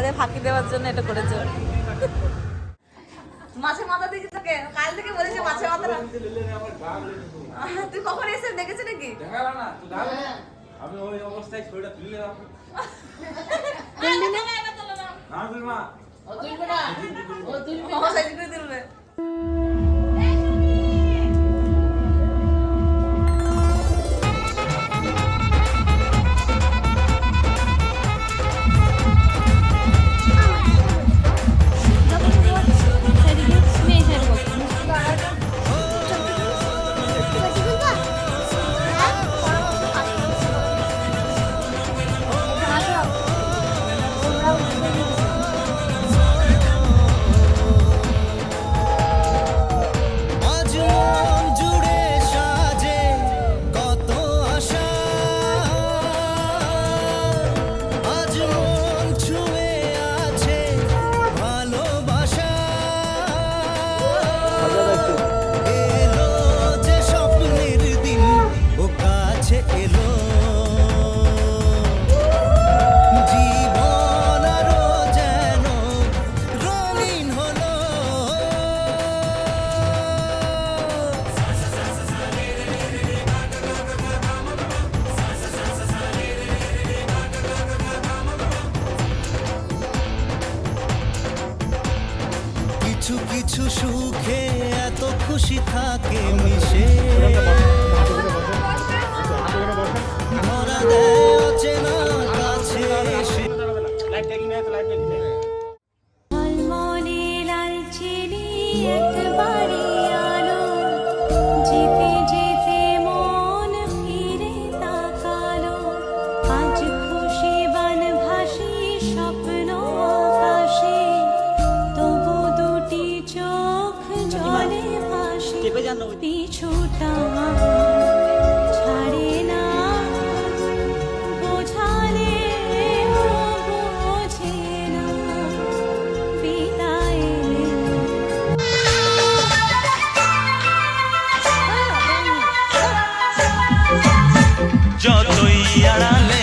আমাদের ফাঁকি দেওয়ার জন্য এটা করেছে। মাছের মাথা দিয়েছি তোকে, কাল থেকে বলেছি মাছের মাথাটা। তুই কখন এসে দেখেছি নাকি? আমি ওই অবস্থায় ছবিটা তুলে রাখবো না তুলমা ও তুলবে না ও তুলবে ও সাইজ করে তুলবে। কিছু কিছু সুখে এত খুশি থাকে মিশে ধরা দেয় অচেনা কাছে এসে লাইট টেকিং না তো লাইট টেকিং না ঝলমলে লালচেরি একবারে আলো যেতে যেতে মন ফিরে তাকালো আজ খুশি বানভাসি স্বপ্ন আকাশে তবু দুটি চোখ জলে ভাসে পিছুটা ছাড়ে না বোঝালে বোঝে না বিদায় যতই আড়ালে